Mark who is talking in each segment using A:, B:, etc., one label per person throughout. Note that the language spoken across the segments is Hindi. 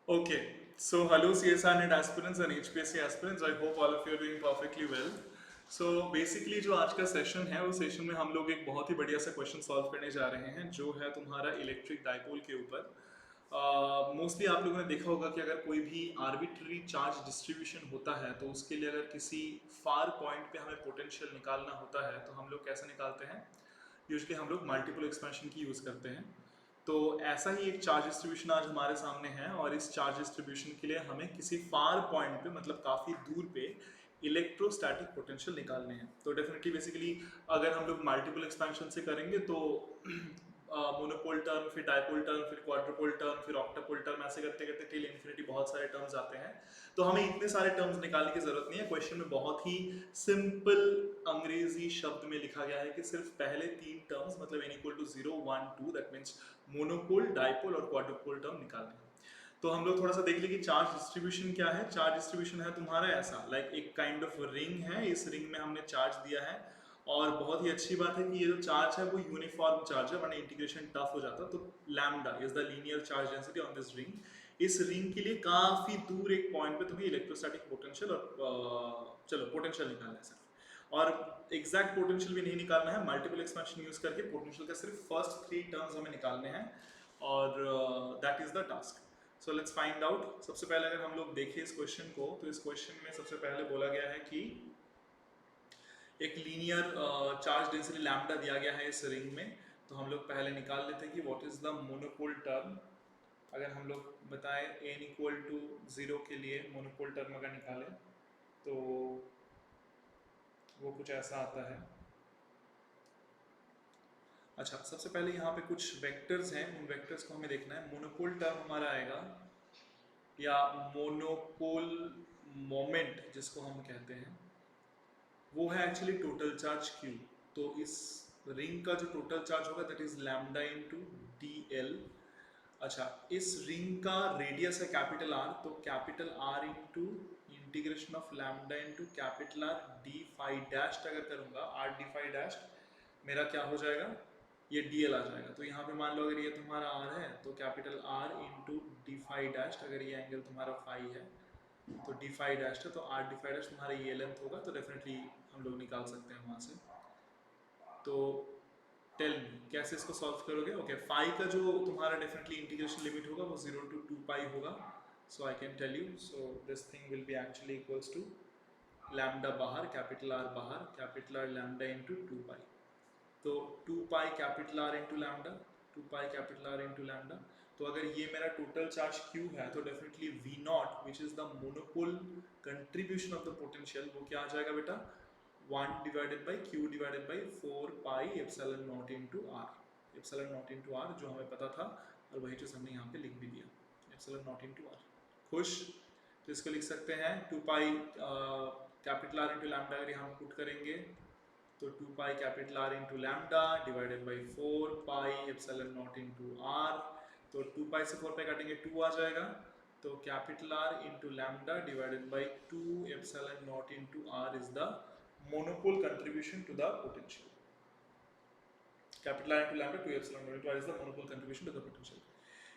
A: Okay, so hello CSR Net aspirants and HPSC aspirants. I hope all of you are doing perfectly well. So basically जो आज का सेशन है वो सेशन में हम लोग एक बहुत ही बढ़िया सा क्वेश्चन सॉल्व करने जा रहे हैं जो है तुम्हारा इलेक्ट्रिक डाइपोल के ऊपर। मोस्टली आप लोगों ने देखा होगा कि अगर कोई भी आर्बिट्ररी चार्ज डिस्ट्रीब्यूशन होता है तो उसके लिए अगर किसी फार पॉइंट पे हमें पोटेंशियल निकालना होता है तो हम लोग कैसे निकालते हैं। यूजुअली हम लोग मल्टीपल एक्सपेंशन की यूज़ करते हैं। तो ऐसा ही एक चार्ज डिस्ट्रीब्यूशन आज हमारे सामने है और इस चार्ज डिस्ट्रीब्यूशन के लिए हमें किसी फार पॉइंट पे मतलब काफ़ी दूर पे इलेक्ट्रोस्टैटिक पोटेंशियल निकालने हैं। तो डेफिनेटली बेसिकली अगर हम लोग मल्टीपल एक्सपेंशन से करेंगे तो मोनोपोल टर्म, फिर डाइपोल टर्म, फिर क्वाड्रुपोल टर्म, फिर ऑक्टापोल टर्म, ऐसे करते करते टिल इन्फिनिटी बहुत सारे टर्म्स आते हैं। तो हमें इतने सारे टर्म्स निकालने की जरूरत नहीं है। क्वेश्चन में बहुत ही सिंपल अंग्रेजी शब्द में लिखा गया है कि सिर्फ पहले तीन टर्म्स मतलब n equal to 0 1 2 that means monopole, dipole और क्वाड्रुपोल टर्म निकालने हैं। तो हम लोग थोड़ा सा देख लें कि चार्ज डिस्ट्रीब्यूशन क्या है। चार्ज डिस्ट्रीब्यूशन है तुम्हारा ऐसा लाइक एक काइंड ऑफ रिंग है। इस रिंग में हमने चार्ज दिया है और बहुत ही अच्छी बात है कि ये जो चार्ज है वो यूनिफॉर्म चार्ज है वरना इंटीग्रेशन टफ हो जाता। तो lambda is the linear charge density on this ring. इस रिंग के लिए काफी दूर एक पॉइंट पे तुम्हें इलेक्ट्रोस्टैटिक पोटेंशियल और चलो पोटेंशियल निकालना है सिर्फ। और एग्जैक्ट पोटेंशियल भी नहीं निकालना है, मल्टीपल एक्सपेंशन यूज करके पोटेंशियल का सिर्फ फर्स्ट थ्री टर्म्स हमें निकालने हैं और that is the task. So let's find out. सबसे पहले अगर हम लोग देखें इस क्वेश्चन को तो इस क्वेश्चन में सबसे पहले बोला गया है कि एक लीनियर चार्ज डेंसिटी लैम्डा दिया गया है इस रिंग में। तो हम लोग पहले निकाल लेते हैं कि what is the monopole term. अगर हम लोग बताएं n इक्वल टू 0 के लिए मोनोपोल टर्म अगर निकालें तो वो कुछ ऐसा आता है। अच्छा, सबसे पहले यहाँ पे कुछ वेक्टर्स हैं, उन वेक्टर्स को हमें देखना है। मोनोपोल टर्म हमारा आएगा या मोनोपोल मोमेंट जिसको हम कहते हैं वो है एक्चुअली टोटल चार्ज Q। तो इस रिंग का जो टोटल चार्ज होगा that is lambda into D l. अच्छा, इस रिंग का रेडियस है कैपिटल आर, तो capital R into integration of lambda into capital R d phi dash अगर करूंगा आर डी फाई डैश मेरा क्या हो जाएगा, ये डी एल आ जाएगा। तो यहाँ पे मान लो अगर ये तुम्हारा आर है तो capital R into D phi dash, अगर ये एंगल तुम्हारा फाई है तो डी फाई डैश है तो आर डी फाई डैश तुम्हारा ये लेंथ होगा। तो डेफिनेटली हम लोग निकाल सकते हैं वहाँ से। तो टेल मी कैसे इसको सॉल्व करोगे। ओके, फाई का जो तुम्हारा डेफिनेटली इंटीग्रेशन लिमिट होगा वो 0 to 2 पाई होगा। So I can tell you, so this thing will be actually equals to lambda बाहर, कैपिटल आर बाहर, capital R lambda into 2 pi. तो 2 pi capital R into lambda, 2 pi capital R into lambda. तो अगर ये मेरा टोटल चार्ज Q है तो definitely V not which is the monopole contribution of the potential वो क्या आ जाएगा बेटा, 1 divided by Q divided by 4 pi epsilon not into r. Epsilon not into r जो हमें पता था और वही चीज़ हमने यहाँ पे लिख भी दिया, एप्सिलॉन नॉट इंटू आर। खुश। तो इसको लिख सकते हैं 2 pi capital R into lambda अगर यहाँ पुट करेंगे तो 2 pi capital R into lambda divided by 4 pi epsilon not into r. तो 2 पाई से 4 पाई काटेंगे 2 आ जाएगा। तो capital R into lambda divided by 2 epsilon not into r is the monopole contribution to the potential. Capital R into lambda 2 epsilon not into r is the monopole contribution to the potential.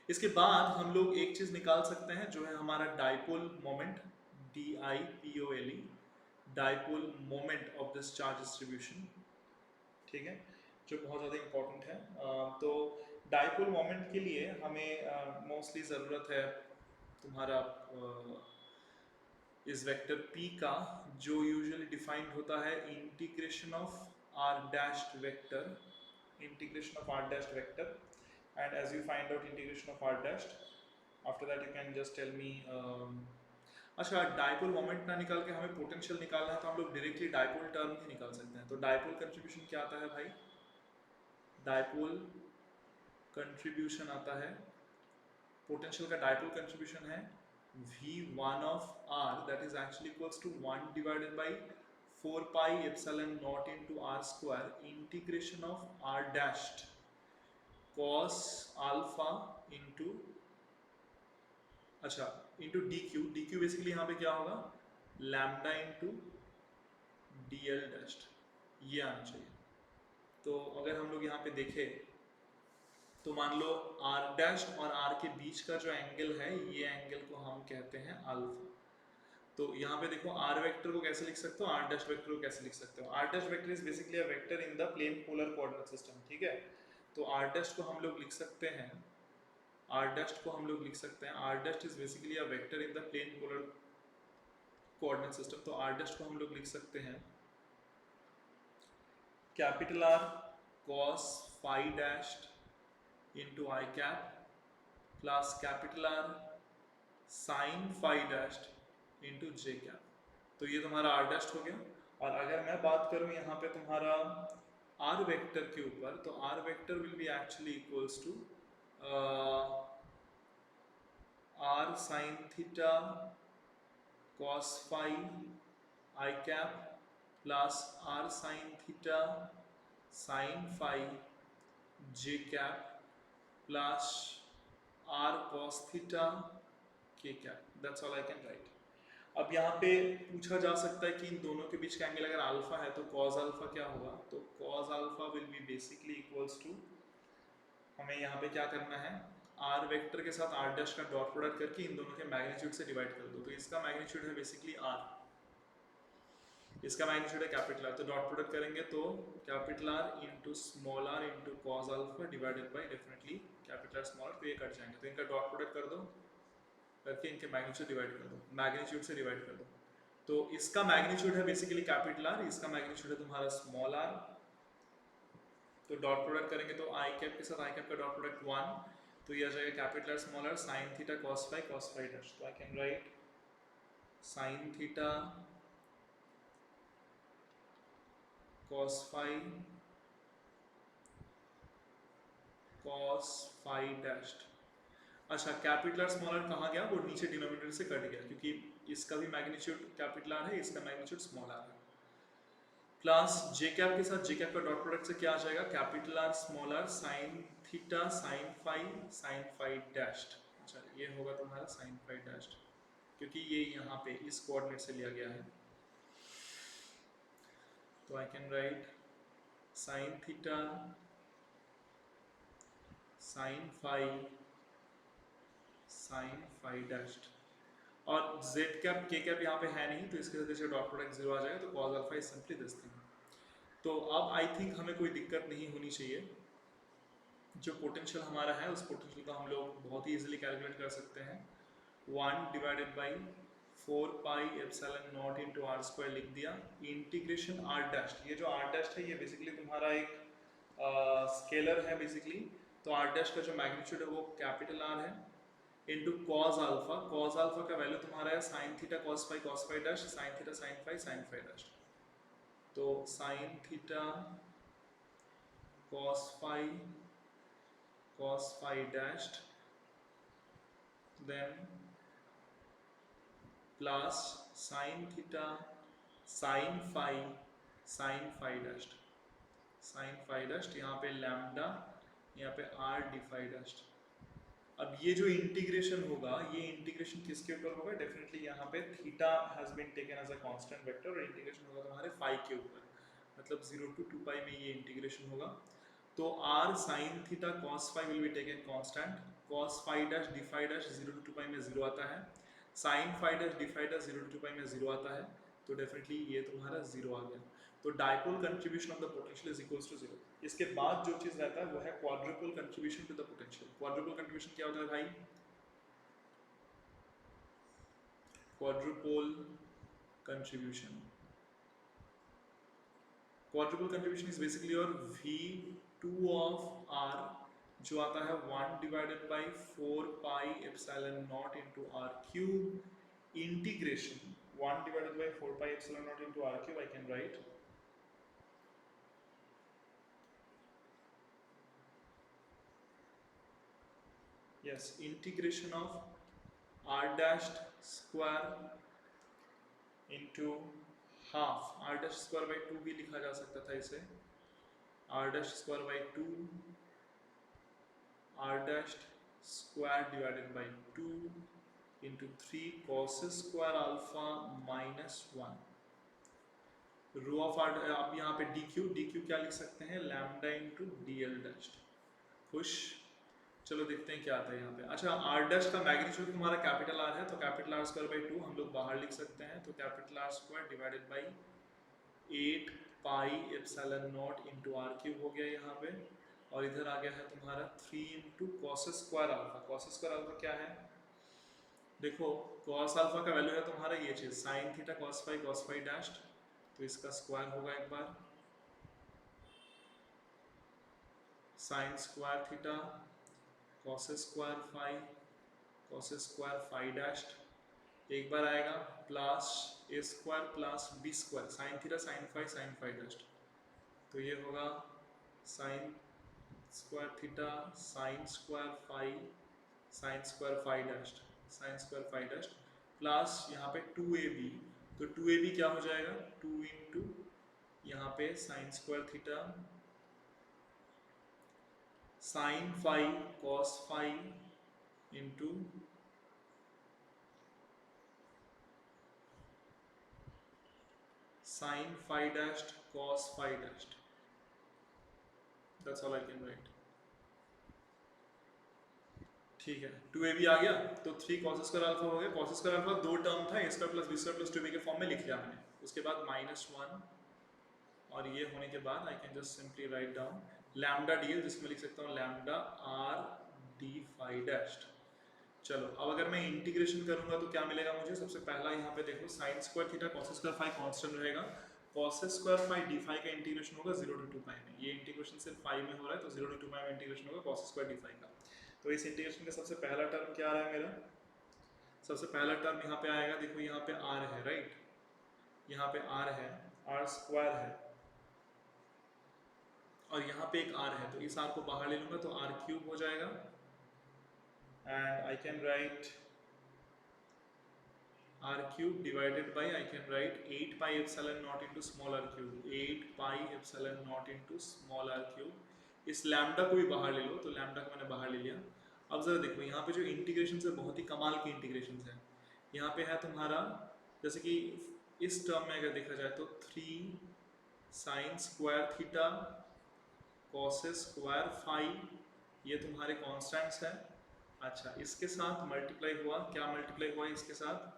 A: इसके बाद हम लोग एक चीज निकाल सकते हैं जो है हमारा dipole moment, D I P O L E, dipole moment of this charge distribution. ठीक है, जो बहुत ज़्यादा इम्पोर्टेंट है। तो डाइपोल मोमेंट के लिए हमें मोस्टली ज़रूरत है तुम्हारा इस वेक्टर p का जो यूजुअली डिफाइंड होता है integration of r dashed vector, integration of r dashed vector. And as you find out integration of r dashed after that you can just tell me. अच्छा, डाइपोल मोमेंट ना निकाल के हमें पोटेंशियल निकालना है तो हम लोग डायरेक्टली डाइपोल टर्म भी निकाल सकते हैं। तो डाइपोल कंट्रीब्यूशन क्या आता है भाई, डाइपोल कंट्रीब्यूशन आता है, पोटेंशियल का डाइपोल कंट्रीब्यूशन है V1 of R that is actually equals to 1 divided by 4 pi epsilon not into R square integration of R dashed cos alpha into, अच्छा into D Q. D Q basically यहाँ पे क्या होगा, lambda into D L dashed, ये आना चाहिए। तो अगर हम लोग यहाँ पे देखें तो मान लो आर डैश और आर के बीच का जो एंगल है, ये एंगल को हम कहते हैं अल्फा। तो यहाँ पे देखो आर वेक्टर को कैसे लिख सकते हो, आर डैश वेक्टर को कैसे लिख सकते हो। R dash vector is basically a vector in the plane polar coordinate system, ठीक है। तो आर डैश को हम लोग लिख सकते हैं, आर डैश को हम लोग लिख सकते हैं, R dash is basically a vector in the plane polar coordinate system. तो आर डैश को हम लोग लिख सकते हैं capital R cos phi dashed into I cap plus capital R sine phi dashed into J cap. तो ये तुम्हारा आर डैश्ड हो गया। और अगर मैं बात करूं यहाँ पे तुम्हारा आर वेक्टर के ऊपर, तो r vector will be actually equals to r sine theta cos phi I cap plus r sin theta sin phi j cap plus r cos theta k cap. That's all I can write. अब यहाँ पे पूछा जा सकता है कि इन दोनों के बीच का एंगल अगर अल्फा है तो cos अल्फा क्या होगा। तो cos alpha will be basically equals to, हमें यहाँ पे क्या करना है, आर वेक्टर के साथ आर डैश का डॉट प्रोडक्ट करके इन दोनों के मैग्नीट्यूड से डिवाइड कर दो। तो इसका मैग्नीट्यूड है बेसिकली आर, इसका मैग्नीट्यूड है कैपिटल आर। तो डॉट प्रोडक्ट करेंगे तो capital R into small r into cos alpha divided by definitely capital R small are. तो ये कट जाएंगे, तो इनका डॉट प्रोडक्ट कर दो, करके इनके मैग्नीट्यूड डिवाइड कर दो, मैग्नीट्यूड से डिवाइड कर दो। तो इसका मैग्नीट्यूड है बेसिकली कैपिटल आर, इसका मैग्नीट्यूड है तुम्हारा स्मॉल आर। तो डॉट प्रोडक्ट करेंगे तो आई कैप के साथ आई कैप का डॉट प्रोडक्ट 1, तो ये आ जाएगा capital R small are sine theta cos phi dash. तो I can write sine theta cos phi dashed. अच्छा, कैपिटल आर स्मॉल आर कहाँ गया, वो नीचे डिनोमिनेटर से कट गया, क्योंकि इसका भी मैग्नीट्यूड कैपिटल आर है, इसका मैग्नीट्यूड स्मॉल आर है। प्लस जे कैप के साथ जे कैप का डॉट प्रोडक्ट से क्या आ जाएगा, capital R small are sine theta sine phi dashed. अच्छा, ये होगा तुम्हारा साइन फाई डैश्ड, क्योंकि ये यहाँ पे इस कोऑर्डिनेट से लिया गया है। तो I can write sine theta sine phi dashed. और z कैप k कैप यहाँ पे है नहीं, तो इसके वजह से डॉट प्रोडक्ट 0 आ जाएगा। तो cos alpha is simply this thing. तो अब आई थिंक हमें कोई दिक्कत नहीं होनी चाहिए। जो पोटेंशियल हमारा है उस पोटेंशियल को हम लोग बहुत ही इजीली कैलकुलेट कर सकते हैं। 1 divided by 4 pi epsilon not into r square लिख दिया, इंटीग्रेशन आर डैश्ड। ये जो आर डैश्ड है ये बेसिकली तुम्हारा एक स्केलर है बेसिकली। तो आर डैश का जो मैग्नीट्यूड है वो कैपिटल आर है into cos alpha. Cos alpha का वैल्यू तुम्हारा है sine theta cos phi dash, sine theta sine phi dash. तो sine theta cos phi dash then plus sine theta sine phi dash, sine phi dash, यहाँ पे लैम्डा, यहाँ पे आर डी फाई डैश। अब ये जो इंटीग्रेशन होगा, ये इंटीग्रेशन किसके ऊपर होगा, डेफिनेटली यहाँ पे theta has been taken as a constant vector, और इंटीग्रेशन होगा तुम्हारे फाई के ऊपर, मतलब 0 to 2 पाई में ये इंटीग्रेशन होगा। तो r sin theta cos phi will be taken constant, cos phi dash D phi dash 0 to 2 pi में 0 आता है, sin phi dash D phi dash 0 to 2 pi में 0 आता है। तो डेफिनेटली ये तुम्हारा 0 आ गया। तो dipole contribution of the potential is equals to 0। इसके बाद जो चीज रहता है वो है quadrupole contribution to the potential. Quadrupole contribution क्या होता है भाई, quadrupole contribution, quadrupole contribution is basically your v2 of r, जो आता है 1 divided by 4 pi epsilon not into r cube integration 1 divided by 4 pi epsilon not into r cube. I can write yes integration of r dashed square into half, r dash square by 2 भी लिखा जा सकता था इसे, r dash square by 2 r dashed square divided by 2 into 3 cos square alpha minus 1 rho of r। अब यहाँ पे dq क्या लिख सकते हैं, lambda into D L dashed. खुश, चलो देखते हैं क्या आता है यहाँ पे। अच्छा, आर डैश का मैग्नीट्यूड तुम्हारा कैपिटल आर है, तो कैपिटल आर स्क्वायर बाई 2 हम लोग बाहर लिख सकते हैं, तो capital R square divided by 8 pi epsilon not into r cube हो गया यहाँ पे, और इधर आ गया है तुम्हारा 3 into cos square alpha. Cos square alpha क्या है, देखो कॉस अल्फा का वैल्यू है तुम्हारा ये चीज sine theta cos phi dashed, तो इसका स्क्वायर होगा एक बार sine square theta cos square phi dashed, एक बार आएगा plus A square plus B square sine theta sine phi dashed, तो ये होगा sine square theta sine square phi dashed plus यहाँ पे 2ab, तो 2ab क्या हो जाएगा 2 इंटू यहाँ पे sine square theta sine phi cos phi into sine phi dashed cos phi dashed, that's all I can write. ठीक है, 2ab आ गया, तो 3 कॉस स्क्वायर अल्फा हो गया। कॉस स्क्वायर अल्फा दो टर्म था, a square plus B square plus 2b के फॉर्म में लिख लिया मैंने, उसके बाद -1, और ये होने के बाद I can just simply write down lambda d l, जिसमें लिख सकता हूँ lambda r d phi dashed. चलो अब अगर मैं इंटीग्रेशन करूंगा तो क्या मिलेगा मुझे, सबसे पहला यहाँ पे देखो sine square theta cos square phi constant रहेगा, cos square phi D phi का इंटीग्रेशन होगा 0 to 2 पाई में, ये इंटीग्रेशन सिर्फ फाई में हो रहा है तो 0 to 2 पाई में इंटीग्रेशन होगा कॉस स्क्वायर डी फाई का। तो इस इंटीग्रेशन का सबसे पहला टर्म क्या आ रहा है मेरा, सबसे पहला टर्म यहाँ पे आएगा, देखो यहाँ पे आर है राइट, यहाँ पे आर है, आर स्क्वायर है, और यहाँ पे एक आर है, तो इस आर को बाहर ले लूंगा तो आर क्यूब हो जाएगा, and I can right r cube divided by I can write 8 pi epsilon naught into small r cube, 8 pi epsilon naught into small r cube। इस लैम्डा को भी बाहर ले लो, तो लैम्डा को मैंने बाहर ले लिया। अब जरा देखो यहाँ पे जो इंटीग्रेशन है बहुत ही कमाल की इंटीग्रेशन है, यहाँ पे है तुम्हारा जैसे कि इस टर्म में अगर देखा जाए तो 3 sine square theta cos square phi, ये तुम्हारे कॉन्स्टेंट्स है। अच्छा, इसके साथ मल्टीप्लाई हुआ, क्या मल्टीप्लाई हुआ इसके साथ,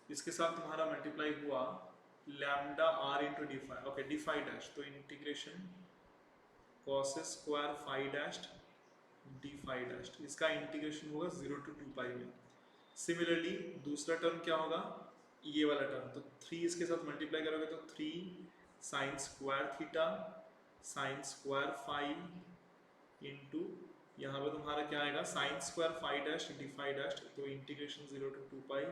A: इसके साथ तुम्हारा मल्टीप्लाई हुआ lambda R into D phi, okay D phi dash, तो integration cos square phi dash D phi dash, इसका इंटीग्रेशन होगा 0 to 2 पाई में। सिमिलरली दूसरा टर्म क्या होगा, ये वाला टर्म, तो 3 इसके साथ मल्टीप्लाई करोगे तो 3 sine square theta sine square phi into यहाँ पे तुम्हारा क्या आएगा sine square phi dash D phi dash, तो इंटीग्रेशन 0 to 2 पाई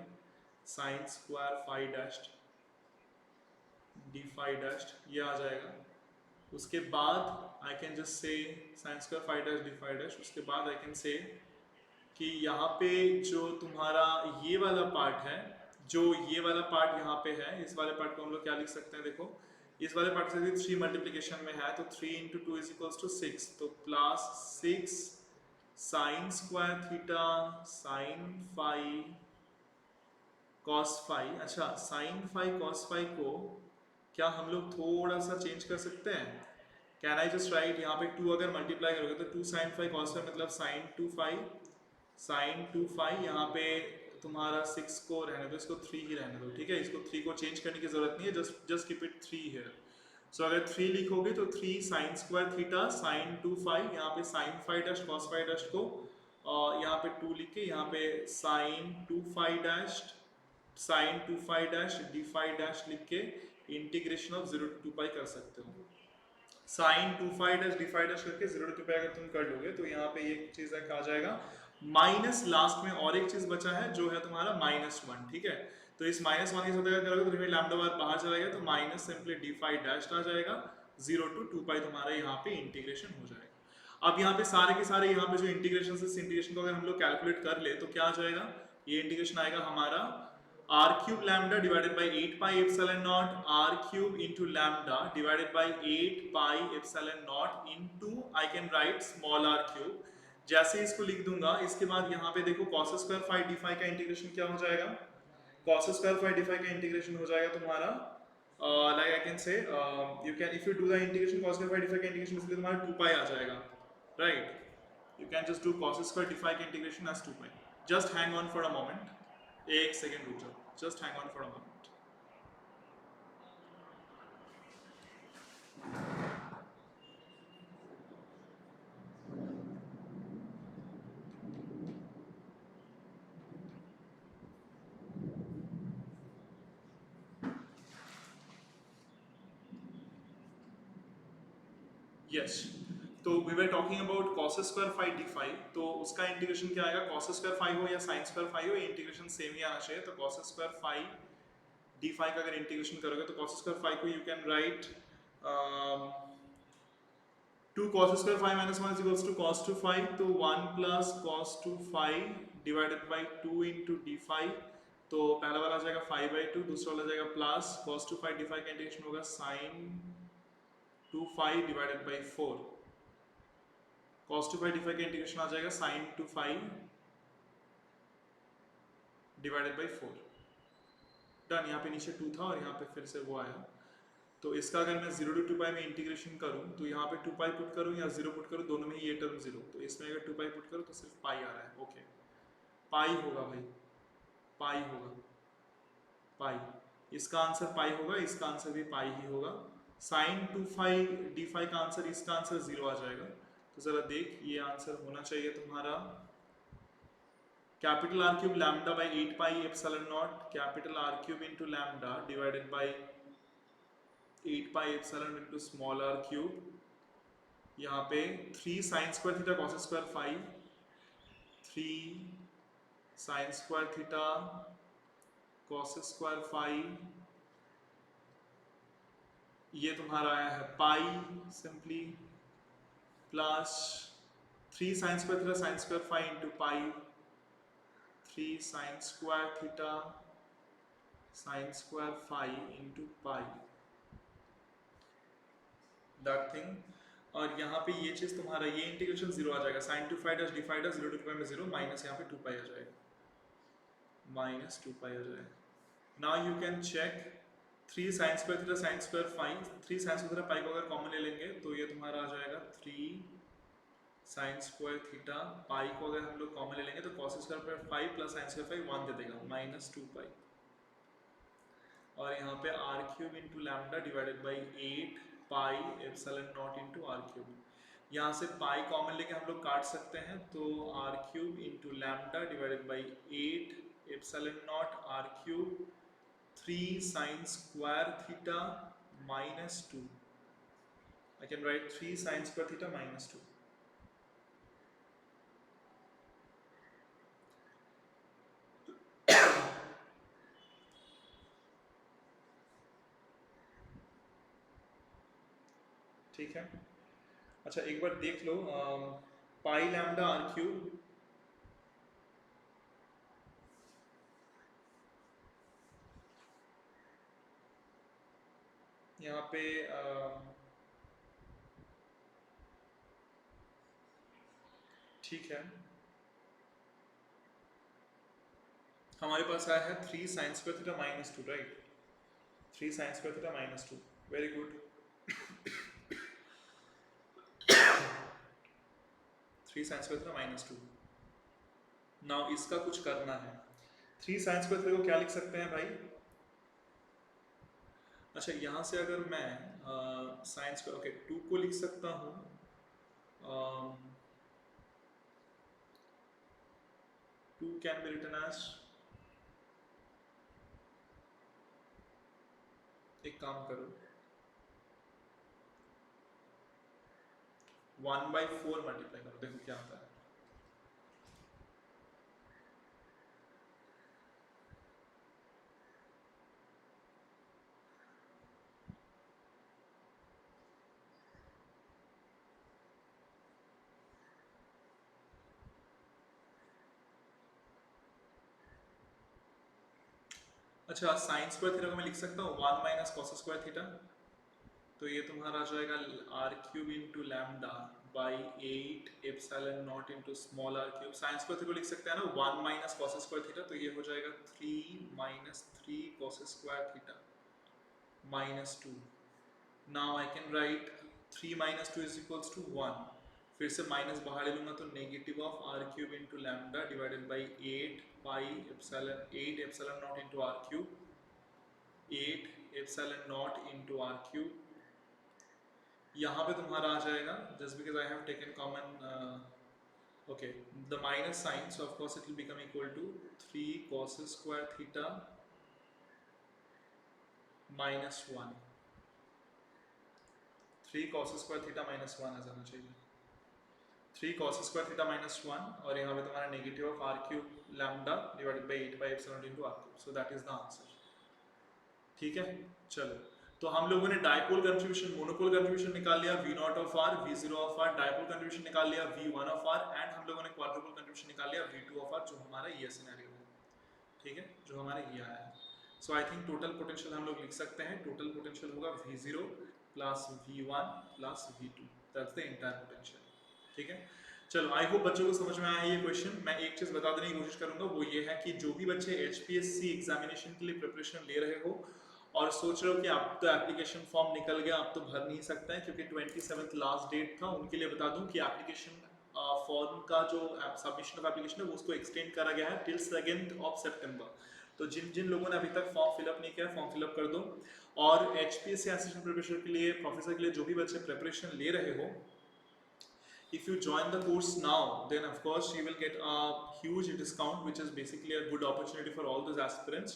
A: sine square phi dashed D phi dashed, ये आ जाएगा। उसके बाद I can just say sine square phi dash D phi dash, उसके बाद आई कैन से कि यहाँ पे जो तुम्हारा ये वाला पार्ट है, जो ये वाला पार्ट यहाँ पे है, इस वाले पार्ट को हम लोग क्या लिख सकते हैं, देखो इस वाले पार्ट से 3 मल्टीप्लीकेशन में है, तो 3 इंटू 2 इज इक्वल्स टू 6, तो plus 6 sine square theta sine phi cos phi. अच्छा, साइन फाई कॉस फाई को क्या हम लोग थोड़ा सा चेंज कर सकते हैं, कैन आई जस्ट राइट यहाँ पे 2 अगर मल्टीप्लाई करोगे तो 2 साइन फाई कॉस फाई मतलब साइन 2 फाई, यहाँ पे तुम्हारा 6 को रहने दो, इसको 3 ही रहने दो, ठीक है, इसको 3 को चेंज करने की जरूरत नहीं है, just keep it 3 here. So अगर 3 लिखोगे तो 3 sine square theta sine 2 phi, यहाँ पे sine phi dash cos phi dash को यहाँ पे 2 लिख के यहाँ पे sine 2 phi dash sine 2 phi dash D phi dash लिख के इंटीग्रेशन ऑफ 0 to 2 पाई कर सकते हो। Sine 2 phi dash D phi dash करके 0 to 2 पाई अगर तुम कर लोगे तो यहाँ पे ये चीज आ जाएगा माइनस, लास्ट में और एक चीज बचा है जो है तुम्हारा -1, ठीक है, तो इस -1 के साथ अगर करोगे तो लैम्डा बार बाहर चला गया तो minus simply D phi dash आ जाएगा, 0 to 2 पाई तुम्हारा यहाँ पे इंटीग्रेशन हो जाएगा। अब यहाँ पे सारे के सारे यहाँ पे जो इंटीग्रेशन से इस इंटीग्रेशन को अगर हम लोग कैलकुलेट कर ले तो क्या आ जाएगा, ये इंटीग्रेशन आएगा हमारा r cube lambda divided by 8 pi epsilon naught r cube into lambda divided by 8 pi epsilon naught into I can write small r cube। जैसे इसको लिख दूंगा इसके बाद यहाँ पे देखो cos square phi D phi का इंटीग्रेशन क्या हो जाएगा, cos square phi D phi का इंटीग्रेशन हो जाएगा तुम्हारा like I can say you can, if you do the integration cos square phi d phi का integration इसलिए तुम्हारा 2 pi आ जाएगा, right? You can just do cos square d phi का integration as 2 pi. Just hang on for a moment. एक second रुक जाओ. Just hang on for a moment. Yes. तो we were talking about cos square phi d phi. तो उसका इंटीग्रेशन क्या आएगा? cos square phi हो या sin square phi हो, ये इंटीग्रेशन सेम ही आना चाहिए. तो cos square phi d phi का अगर इंटीग्रेशन करोगे तो cos square phi को you can write 2 cos square phi minus 1 is equals to cos 2 phi. तो 1 plus cos 2 phi divided by 2 into d phi. तो पहला वाला आ जाएगा phi by 2, दूसरा वाला आ जाएगा plus cos 2 phi d phi का इंटीग्रेशन होगा sin 2 phi divided by 4. cos 2 phi d phi का इंटीग्रेशन आ जाएगा sin 2 phi divided by 4. Done. यहाँ पे नीचे 2 था और यहाँ पे फिर से वो आया. तो इसका अगर मैं 0 to 2 pi में इंटीग्रेशन करूँ तो यहाँ पे 2 pi पुट करूँ या 0 पुट करूँ, दोनों में ही ये टर्म 0. तो इसमें अगर 2 pi पुट करूँ तो सिर्फ पाई आ रहा है. ओके, पाई होगा भाई, पाई होगा, पाई. इसका आंसर पाई होगा, इसका आंसर भी पाई ही होगा. साइन 2 phi d phi का आंसर, इसका आंसर 0 आ जाएगा. तो जरा देख, ये आंसर होना चाहिए तुम्हारा capital R cube lambda by 8 pi epsilon not, capital R cube into lambda divided by 8 pi epsilon into small r cube. यहाँ पे 3 sine square theta cos square phi, 3 sine square theta cos square phi, ये तुम्हारा आया है pi simply, plus 3 sine square theta sine square phi into pi, 3 sine square theta sine square phi into pi, that thing. और यहाँ पे ये चीज़ तुम्हारा, ये इंटीग्रेशन 0 आ जाएगा. Sine 2 phi dash D phi dash 0 to 2 pi में 0 माइनस यहाँ पे 2 पाई आ जाएगा, माइनस 2 पाई आ जाएगा. Now you can check 3 sine square theta sine square phi, 3 sine square theta pi को अगर कॉमन ले लेंगे तो ये तुम्हारा आ जाएगा 3 साइन स्क्वायर थीटा. पाई को अगर हम लोग कॉमन ले लेंगे तो कॉस स्क्वायर पर 5 प्लस साइन स्क्वायर फाई 1 दे देगा, माइनस 2 पाई. और यहाँ पे r cube into lambda divided by 8 pi epsilon not into r cube. यहाँ से पाई कॉमन लेके हम लोग काट सकते हैं, तो r cube into lambda divided by 8 epsilon not r cube 3 sine square theta minus 2. I can write 3 sin square theta minus 2. ठीक है. अच्छा, एक बार देख लो पाई लैम्डा आर क्यूब, यहाँ पे ठीक है, हमारे पास आया है 3 sine square theta minus 2, right? 3 sine square theta minus 2, very good. 3 sine square theta minus 2. Now इसका कुछ करना है. 3 साइन स्क्वायर थीटा को क्या लिख सकते हैं भाई? अच्छा, यहाँ से अगर मैं साइन स्क्वायर, ओके, 2 को लिख सकता हूँ 2 कैन बी रिटन एज, एक काम करो 1/4 मल्टीप्लाई करो, देखो क्या आता है. अच्छा, साइन स्क्वायर थीटा को मैं लिख सकता हूँ 1 माइनस कॉस स्क्वायर थीटा. तो ये तुम्हारा आ जाएगा r cube into lambda by 8 epsilon not into small r cube. Sine square theta को लिख सकते हैं ना 1 माइनस कॉस स्क्वायर थीटा, तो ये हो जाएगा 3 minus 3 cos square theta. minus 2. Now I can write 3 minus 2 is equals to 1. फिर से माइनस बाहर ले लूँगा तो negative of r cube into lambda divided by 8 epsilon not into r cube, 8 epsilon not into r cube. यहाँ पे तुम्हारा आ जाएगा just because I have taken common okay, the minus sign, so of course it will become equal to 3 cos square theta minus 1. 3 cos square theta minus 1 आ जाना चाहिए, 3 cos square theta minus 1, और यहाँ पे तुम्हारा negative of r cube lambda divided by 8 by epsilon into r cube, so that is the answer. ठीक है, चलो तो हम लोगों ने डाइपोल कंट्रीब्यूशन, मोनोपोल कंट्रीब्यूशन निकाल लिया, V not of r, V0 of r, dipole contribution निकाल लिया, V1 ऑफ आर, एंड हम लोगों ने क्वाड्रुपल कंट्रीब्यूशन निकाल लिया, V2 ऑफ आर, जो हमारा ये सिनेरियो है। ठीक है, जो हमारा ये आया है। सो आई थिंक टोटल पोटेंशियल हम लोग लिख सकते हैं, टोटल पोटेंशियल होगा V0 plus V1 plus V2, that's the entire potential. ठीक है, चलो आई होप बच्चों को समझ में आया ये क्वेश्चन। मैं एक चीज बता देने की कोशिश करूंगा, वो ये है कि जो भी बच्चे HPSC एग्जामिनेशन के लिए प्रिपरेशन ले रहे हो और सोच रहे हो कि अब तो एप्लीकेशन फॉर्म निकल गया, अब तो भर नहीं सकता है क्योंकि 27th लास्ट डेट था, उनके लिए बता दूं कि एप्लीकेशन फॉर्म का जो सबमिशन ऑफ एप्लीकेशन है वो उसको एक्सटेंड करा गया है टिल 2nd ऑफ सितंबर। तो जिन जिन लोगों ने अभी तक फॉर्म फिलअप नहीं किया, फॉर्म फिलअप कर दो। और HPSC असिस्टेंट प्रोफेसर के लिए, प्रोफेसर के लिए जो भी बच्चे प्रिपरेशन ले रहे हो, if you join the course now, then of course you will get a huge discount, which is basically a good opportunity for all those aspirants.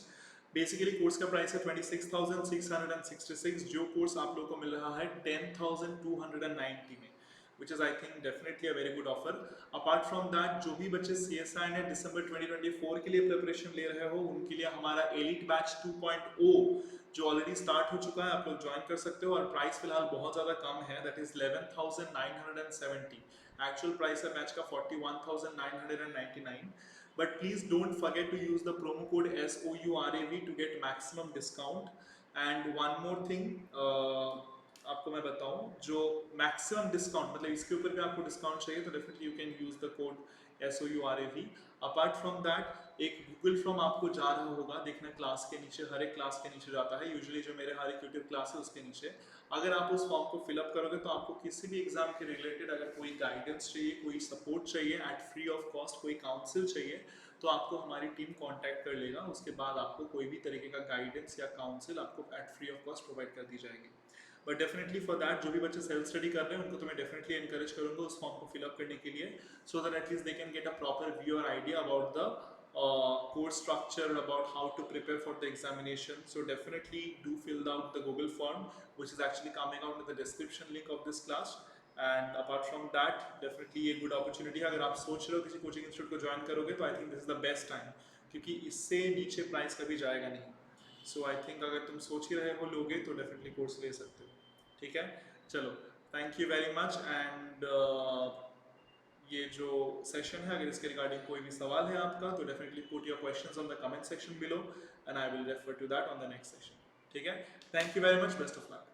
A: Basically course का प्राइस है 26,666, जो कोर्स आप लोगों को मिल रहा है 10,290 में, which is I think definitely a very good offer. Apart from that, जो भी बच्चे CSI ने दिसंबर 2024 के लिए प्रिपरेशन ले रहे हो, उनके लिए हमारा एलिट बैच 2.0 जो ऑलरेडी स्टार्ट हो चुका है, आप लोग ज्वाइन कर सकते हो। और प्राइस फिलहाल बहुत ज़्यादा कम है, दैट इज 11,970। एक्चुअल प्राइस है बैच का 41,999, but please don't forget to use the promo code SOURAV to get maximum discount. And one more thing, आपको मैं बताऊं, जो मैक्सिमम डिस्काउंट मतलब इसके ऊपर भी आपको डिस्काउंट चाहिए तो definitely you can use the code SOURAV। Apart from that, एक गूगल फॉर्म आपको जा रहा होगा, देखना क्लास के नीचे, हर एक क्लास के नीचे जाता है, यूजुअली जो मेरे हर एक यूट्यूब क्लास है उसके नीचे। अगर आप उस फॉर्म को फिलअप करोगे तो आपको किसी भी एग्जाम के रिलेटेड अगर कोई गाइडेंस चाहिए, कोई सपोर्ट चाहिए एट फ्री ऑफ कॉस्ट, कोई काउंसिल चाहिए, तो आपको हमारी टीम कांटेक्ट कर लेगा। उसके बाद आपको कोई भी तरीके का गाइडेंस या काउंसिल आपको at free of cost provide कर दी जाएगी। बट डेफिनेटली फॉर दैट, जो भी बच्चे सेल्फ स्टडी कर रहे हैं उनको तो मैं डेफिनेटली एनकरेज करूंगा उस फॉर्म को फिलअप करने के लिए, so that at least they can get a proper view और idea about the course structure, about how to prepare for the examination. So definitely do fill out the Google form, which is actually coming out in the description link of this class. And apart from that, definitely a good opportunity है। अगर आप सोच रहे हो किसी कोचिंग इंस्टीट्यूट को ज्वाइन करोगे तो I think this is the best time, क्योंकि इससे नीचे प्राइस कभी जाएगा नहीं। सो आई थिंक अगर तुम सोच ही रहे हो लोगे तो डेफिनेटली कोर्स ले सकते हो। ठीक है, चलो thank you very much. And ये जो सेशन है, अगर इसके रिगार्डिंग कोई भी सवाल है आपका तो definitely put your questions on the comment section below and I will refer to that on the next session. ठीक है, thank you very much, best of luck.